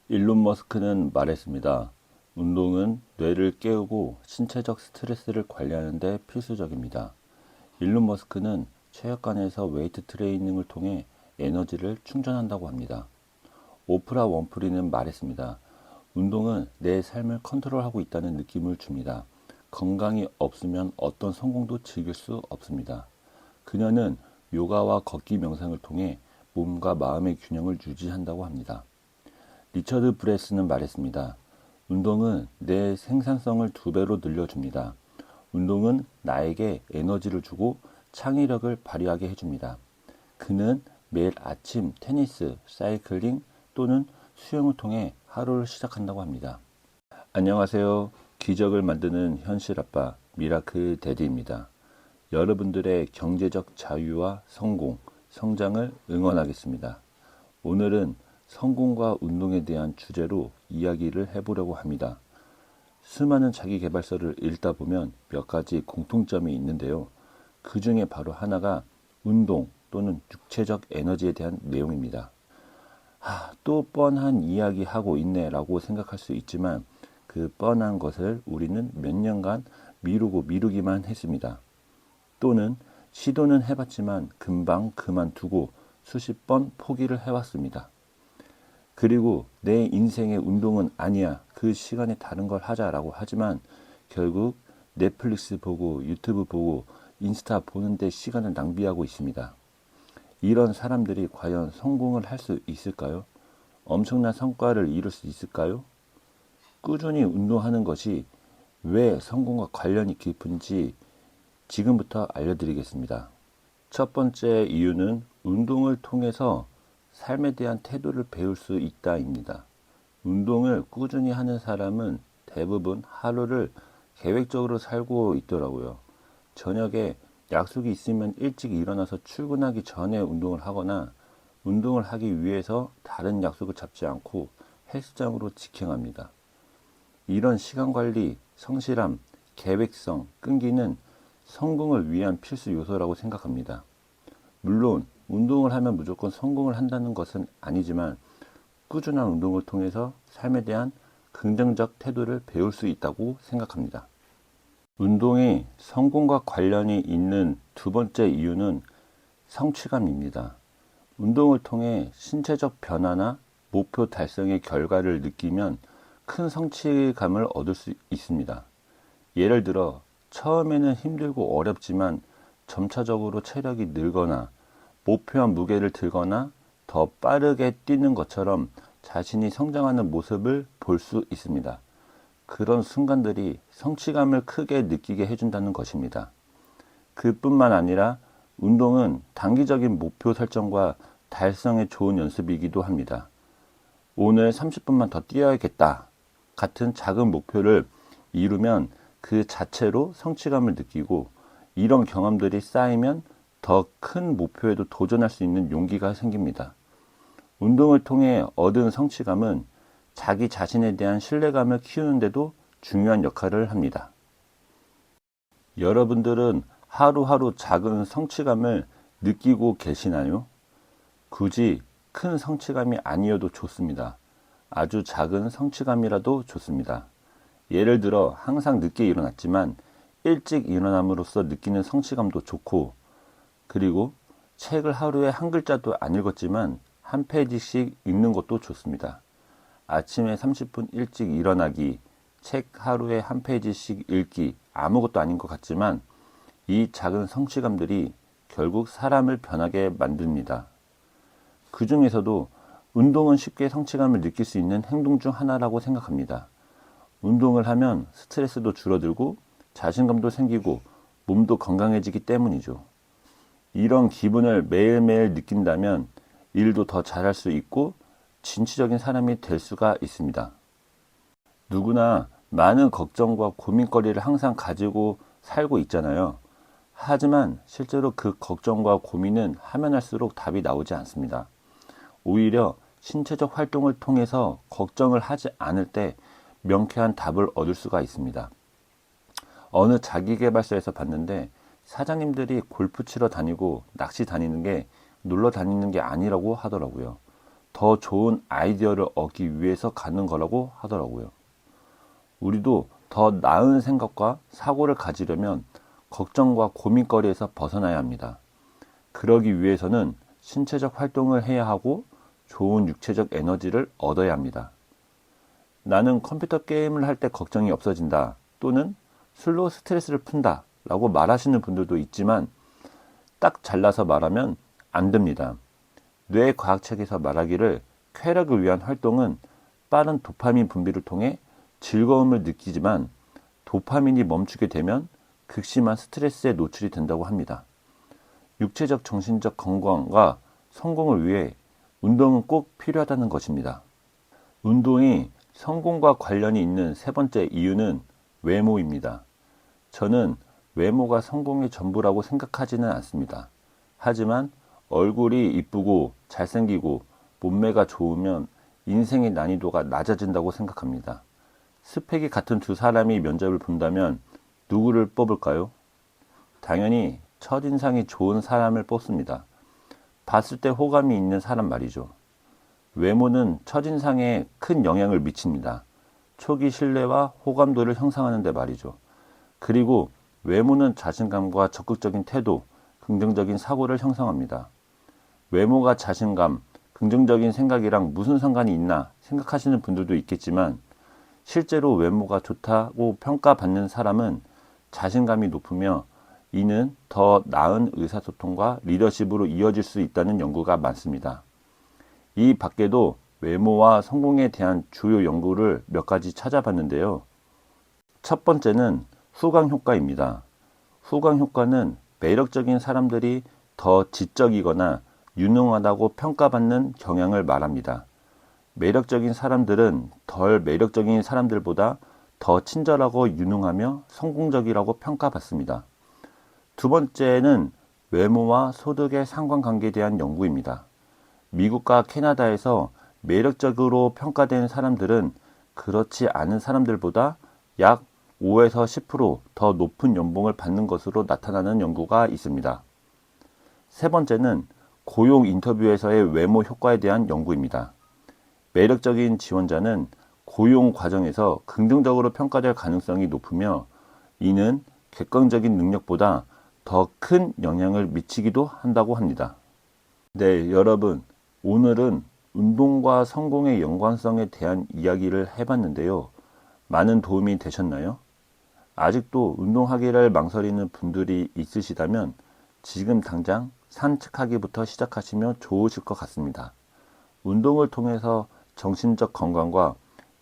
일론 머스크는 말했습니다. 운동은 뇌를 깨우고 신체적 스트레스를 관리하는 데 필수적입니다. 일론 머스크는 체육관에서 웨이트 트레이닝을 통해 에너지를 충전한다고 합니다. 오프라 원프리는 말했습니다. 운동은 내 삶을 컨트롤하고 있다는 느낌을 줍니다. 건강이 없으면 어떤 성공도 즐길 수 없습니다. 그녀는 요가와 걷기 명상을 통해 몸과 마음의 균형을 유지한다고 합니다. 리처드 브레스는 말했습니다. 운동은 내 생산성을 2배로 늘려줍니다. 운동은 나에게 에너지를 주고 창의력을 발휘하게 해줍니다. 그는 매일 아침 테니스, 사이클링 또는 수영을 통해 하루를 시작한다고 합니다. 안녕하세요. 기적을 만드는 현실 아빠 미라클 데디입니다. 여러분들의 경제적 자유와 성공, 성장을 응원하겠습니다. 오늘은 성공과 운동에 대한 주제로 이야기를 해보려고 합니다. 수많은 자기계발서를 읽다 보면 몇 가지 공통점이 있는데요. 그 중에 바로 하나가 운동 또는 육체적 에너지에 대한 내용입니다. 또 뻔한 이야기 하고 있네 라고 생각할 수 있지만 그 뻔한 것을 우리는 몇 년간 미루기만 했습니다. 또는 시도는 해봤지만 금방 그만두고 수십 번 포기를 해왔습니다. 그리고 내 인생의 운동은 아니야. 그 시간에 다른 걸 하자라고 하지만 결국 넷플릭스 보고 유튜브 보고 인스타 보는데 시간을 낭비하고 있습니다. 이런 사람들이 과연 성공을 할 수 있을까요? 엄청난 성과를 이룰 수 있을까요? 꾸준히 운동하는 것이 왜 성공과 관련이 깊은지 지금부터 알려드리겠습니다. 첫 번째 이유는 운동을 통해서 삶에 대한 태도를 배울 수 있다입니다. 운동을 꾸준히 하는 사람은 대부분 하루를 계획적으로 살고 있더라고요. 저녁에 약속이 있으면 일찍 일어나서 출근하기 전에 운동을 하거나 운동을 하기 위해서 다른 약속을 잡지 않고 헬스장으로 직행합니다. 이런 시간관리, 성실함, 계획성, 끈기는 성공을 위한 필수 요소라고 생각합니다. 물론 운동을 하면 무조건 성공을 한다는 것은 아니지만 꾸준한 운동을 통해서 삶에 대한 긍정적 태도를 배울 수 있다고 생각합니다. 운동이 성공과 관련이 있는 두 번째 이유는 성취감입니다. 운동을 통해 신체적 변화나 목표 달성의 결과를 느끼면 큰 성취감을 얻을 수 있습니다. 예를 들어 처음에는 힘들고 어렵지만 점차적으로 체력이 늘거나 목표한 무게를 들거나 더 빠르게 뛰는 것처럼 자신이 성장하는 모습을 볼 수 있습니다. 그런 순간들이 성취감을 크게 느끼게 해준다는 것입니다. 그뿐만 아니라 운동은 단기적인 목표 설정과 달성에 좋은 연습이기도 합니다. 오늘 30분만 더 뛰어야겠다 같은 작은 목표를 이루면 그 자체로 성취감을 느끼고 이런 경험들이 쌓이면 더 큰 목표에도 도전할 수 있는 용기가 생깁니다. 운동을 통해 얻은 성취감은 자기 자신에 대한 신뢰감을 키우는 데도 중요한 역할을 합니다. 여러분들은 하루하루 작은 성취감을 느끼고 계시나요? 굳이 큰 성취감이 아니어도 좋습니다. 아주 작은 성취감이라도 좋습니다. 예를 들어 항상 늦게 일어났지만 일찍 일어남으로써 느끼는 성취감도 좋고, 그리고 책을 하루에 한 글자도 안 읽었지만 한 페이지씩 읽는 것도 좋습니다. 아침에 30분 일찍 일어나기, 책 하루에 한 페이지씩 읽기, 아무것도 아닌 것 같지만 이 작은 성취감들이 결국 사람을 변하게 만듭니다. 그 중에서도 운동은 쉽게 성취감을 느낄 수 있는 행동 중 하나라고 생각합니다. 운동을 하면 스트레스도 줄어들고 자신감도 생기고 몸도 건강해지기 때문이죠. 이런 기분을 매일매일 느낀다면 일도 더 잘할 수 있고 진취적인 사람이 될 수가 있습니다. 누구나 많은 걱정과 고민거리를 항상 가지고 살고 있잖아요. 하지만 실제로 그 걱정과 고민은 하면 할수록 답이 나오지 않습니다. 오히려 신체적 활동을 통해서 걱정을 하지 않을 때 명쾌한 답을 얻을 수가 있습니다. 어느 자기계발서에서 봤는데 사장님들이 골프 치러 다니고 낚시 다니는 게 놀러 다니는 게 아니라고 하더라고요. 더 좋은 아이디어를 얻기 위해서 가는 거라고 하더라고요. 우리도 더 나은 생각과 사고를 가지려면 걱정과 고민거리에서 벗어나야 합니다. 그러기 위해서는 신체적 활동을 해야 하고 좋은 육체적 에너지를 얻어야 합니다. 나는 컴퓨터 게임을 할 때 걱정이 없어진다 또는 술로 스트레스를 푼다 라고 말하시는 분들도 있지만 딱 잘라서 말하면 안 됩니다. 뇌과학책에서 말하기를 쾌락을 위한 활동은 빠른 도파민 분비를 통해 즐거움을 느끼지만 도파민이 멈추게 되면 극심한 스트레스에 노출이 된다고 합니다. 육체적 정신적 건강과 성공을 위해 운동은 꼭 필요하다는 것입니다. 운동이 성공과 관련이 있는 세 번째 이유는 외모입니다. 저는 외모가 성공의 전부라고 생각하지는 않습니다. 하지만 얼굴이 이쁘고 잘생기고 몸매가 좋으면 인생의 난이도가 낮아진다고 생각합니다. 스펙이 같은 두 사람이 면접을 본다면 누구를 뽑을까요? 당연히 첫인상이 좋은 사람을 뽑습니다. 봤을 때 호감이 있는 사람 말이죠. 외모는 첫인상에 큰 영향을 미칩니다. 초기 신뢰와 호감도를 형성하는 데 말이죠. 그리고 외모는 자신감과 적극적인 태도, 긍정적인 사고를 형성합니다. 외모가 자신감, 긍정적인 생각이랑 무슨 상관이 있나 생각하시는 분들도 있겠지만 실제로 외모가 좋다고 평가받는 사람은 자신감이 높으며 이는 더 나은 의사소통과 리더십으로 이어질 수 있다는 연구가 많습니다. 이 밖에도 외모와 성공에 대한 주요 연구를 몇 가지 찾아봤는데요. 첫 번째는 후광 효과입니다. 후광 효과는 매력적인 사람들이 더 지적이거나 유능하다고 평가받는 경향을 말합니다. 매력적인 사람들은 덜 매력적인 사람들보다 더 친절하고 유능하며 성공적이라고 평가받습니다. 두 번째는 외모와 소득의 상관관계에 대한 연구입니다. 미국과 캐나다에서 매력적으로 평가된 사람들은 그렇지 않은 사람들보다 약 5에서 10%더 높은 연봉을 받는 것으로 나타나는 연구가 있습니다. 세 번째는 고용 인터뷰에서의 외모 효과에 대한 연구입니다. 매력적인 지원자는 고용 과정에서 긍정적으로 평가될 가능성이 높으며 이는 객관적인 능력보다 더 큰 영향을 미치기도 한다고 합니다. 네, 여러분, 오늘은 운동과 성공의 연관성에 대한 이야기를 해봤는데요. 많은 도움이 되셨나요? 아직도 운동하기를 망설이는 분들이 있으시다면 지금 당장 산책하기부터 시작하시면 좋으실 것 같습니다. 운동을 통해서 정신적 건강과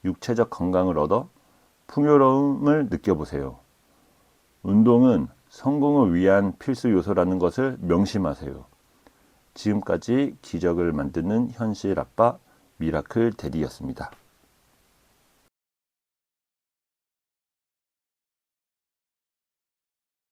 육체적 건강을 얻어 풍요로움을 느껴보세요. 운동은 성공을 위한 필수 요소라는 것을 명심하세요. 지금까지 기적을 만드는 현실 아빠 미라클 데디였습니다.